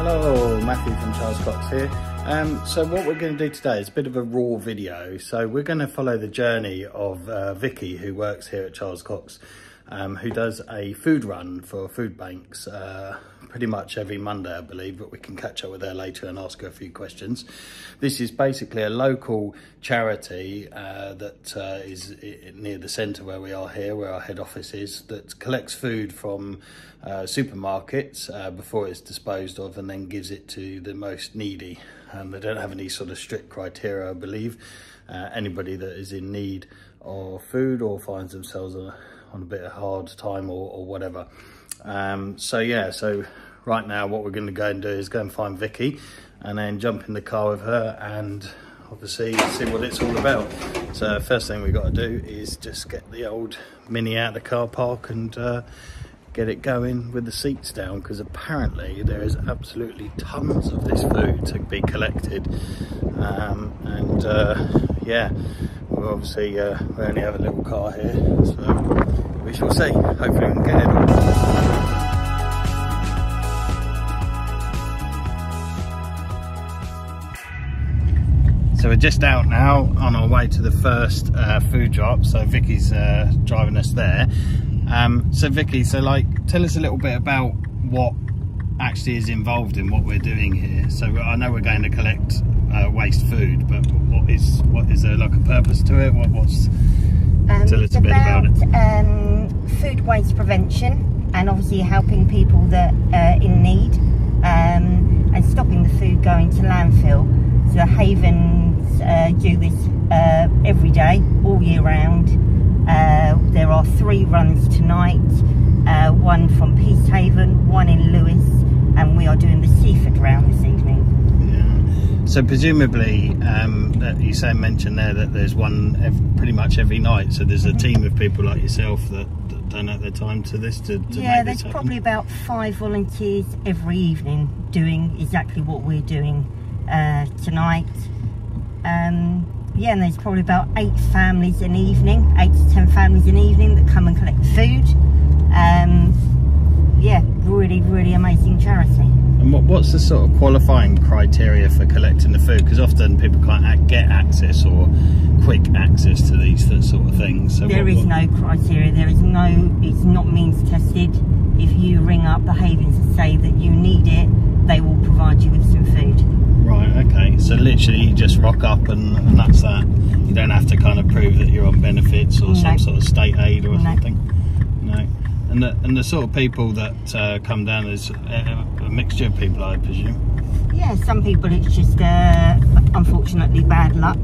Hello, Matthew from Charles Cox here. So what we're going to do today is a bit of a raw video. So we're going to follow the journey of Vicky, who works here at Charles Cox, who does a food run for food banks pretty much every Monday, I believe, but we can catch up with her later and ask her a few questions. This is basically a local charity that is near the centre where we are here, where our head office is, that collects food from supermarkets before it's disposed of and then gives it to the most needy. They don't have any sort of strict criteria, I believe. Anybody that is in need of food or finds themselves on a bit of hard time or whatever. So right now what we're going to go and do is go and find Vicky and then jump in the car with her and obviously see what it's all about. So first thing we've got to do is just get the old Mini out of the car park and get it going with the seats down, because apparently there is absolutely tons of this food to be collected. Yeah, we'll obviously we only have a little car here, so we shall see. Hopefully we can get it all. So we're just out now on our way to the first food drop. So Vicky's driving us there. So Vicky, tell us a little bit about what actually is involved in what we're doing here. So I know we're going to collect waste food, but what is there like a purpose to it? Tell us a bit about it. Food waste prevention, and obviously helping people that are in need, and stopping the food going to landfill. So Havens do this every day, all year round. There are 3 runs tonight, one from Peacehaven, one in Lewis, and we are doing the Seaford round this evening. Yeah. So presumably, that you mentioned there that there's one pretty much every night. So there's a team of people like yourself that donate their time to this to make this happen. There's probably about 5 volunteers every evening doing exactly what we're doing tonight. And there's probably about 8 families an evening, 8 to 10 families an evening that come and collect food. Really amazing charity. And what's the sort of qualifying criteria for collecting the food? Because often people can't get access or quick access to these sort of things. So there is no criteria. There is no. It's not means tested. If you ring up the Havens and say that you need it, they will provide you with some food. Right, okay. So literally you just rock up and that's that. You don't have to kind of prove that you're on benefits or some sort of state aid or something? No. And the sort of people that come down is a mixture of people, I presume? Yeah, some people it's just unfortunately bad luck.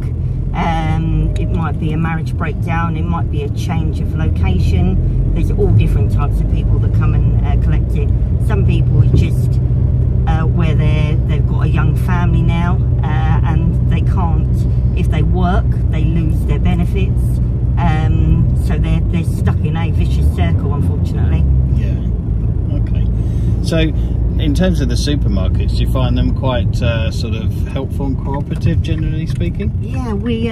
It might be a marriage breakdown, it might be a change of location. There's all different types of people that come and collect it. Some people it's just where they've got a young family now and they can't, if they work, they lose their benefits. So they're stuck in a vicious circle, unfortunately. Yeah, okay. So in terms of the supermarkets, do you find them quite sort of helpful and cooperative, generally speaking? Yeah, we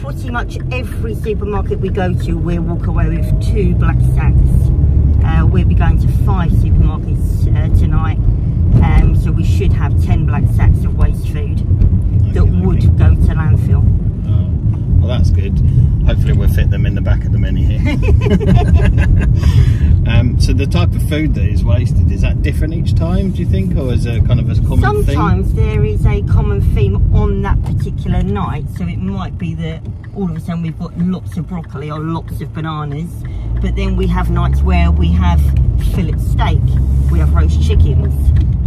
pretty much every supermarket we go to, we'll walk away with 2 black sacks. We'll be going to 5 supermarkets tonight, so we should have 10 black sacks of waste food that would go to landfill. Well, that's good. Hopefully we'll fit them in the back of the Mini here. So the type of food that is wasted, is that different each time, do you think, or is there kind of a common theme? Sometimes there is a common theme on that particular night, so it might be that all of a sudden we've got lots of broccoli or lots of bananas, but then we have nights where we have fillet steak, we have roast chickens,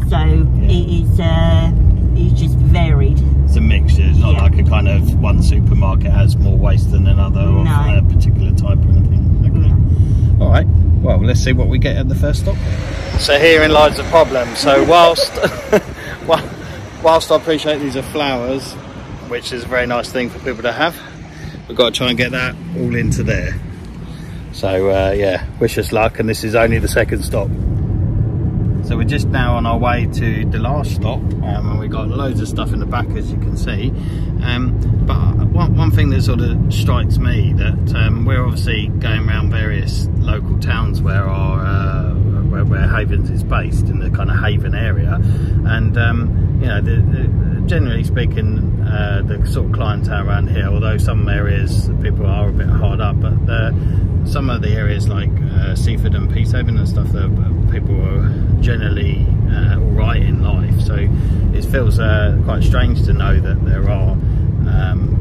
so it's just varied. It's a mixture, it's not like a kind of one supermarket has more waste than another or a particular type or anything. Okay. Alright, well let's see what we get at the first stop. So herein lies the problem. So whilst I appreciate these are flowers, which is a very nice thing for people to have, we've got to try and get that all into there. So yeah, wish us luck, and this is only the second stop. So we're just now on our way to the last stop, and we've got loads of stuff in the back, as you can see. But one thing that sort of strikes me, that we're obviously going around various local towns where our where Havens is based, in the kind of Haven area. And you know, generally speaking, the sort of clientele around here, although some areas people are a bit hard up, but some of the areas like Seaford and Peacehaven and stuff, people are generally all right in life. So it feels quite strange to know that there are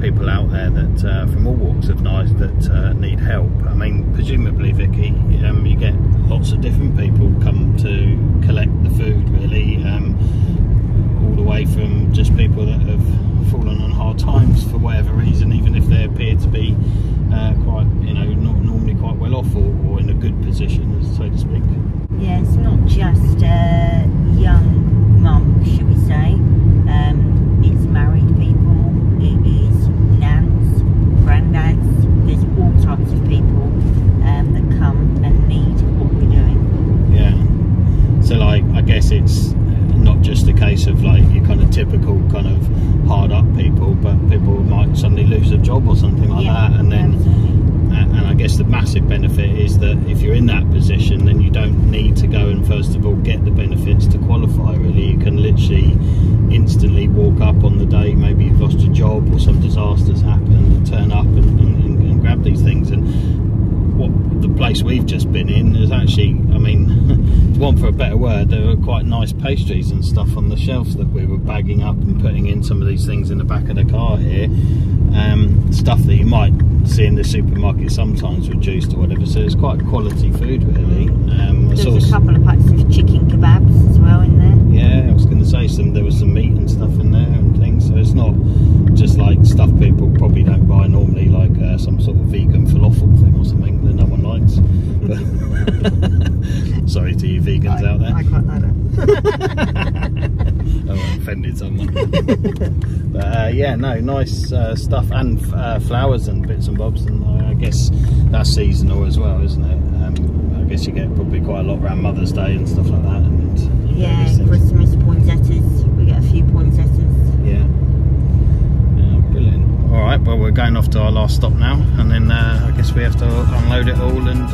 people out there that from all walks of life that need help. I mean, presumably, Vicky, you get lots of different people come to collect the food, really, all the way from just people that have fallen on hard times for whatever reason, even if they appear to be quite, you know, not normally quite well off, or in a good position, so to speak. Yeah, it's not just young mums, should we say. It's married people, it is nans, granddads, there's all types of people that come and need what we're doing. Yeah, so like, I guess it's not just a case of like your kind of typical kind of hard up people, but people might suddenly lose a job or something like that, and then and I guess the massive benefit is that if you're in that position, then you don't need to go and first of all get the benefits to qualify. Really, you can literally instantly walk up on the day, maybe you've lost your job or some disaster's happened, and turn up and grab these things. And what the place we've just been in is actually, I mean, to want for a better word, there were quite nice pastries and stuff on the shelves that we were bagging up and putting in some of these things in the back of the car here. Stuff that you might see in the supermarket sometimes reduced or whatever, so it's quite quality food, really. There's a couple of packs of chicken kebabs as well in there. Yeah, I was going to say there was some meat and stuff in there and things, so it's not just like stuff people probably don't buy normally, like some sort of vegan falafel thing or something that no one likes. Sorry to you vegans out there. I quite like that. Oh, I offended someone. But yeah, no, nice stuff, and flowers and bits and bobs, and I guess that's seasonal as well, isn't it? I guess you get probably quite a lot around Mother's Day and stuff like that. And yeah, Christmas poinsettias. We get a few poinsettias. Yeah. Yeah, brilliant. All right, well, we're going off to our last stop now, and then I guess we have to unload it all and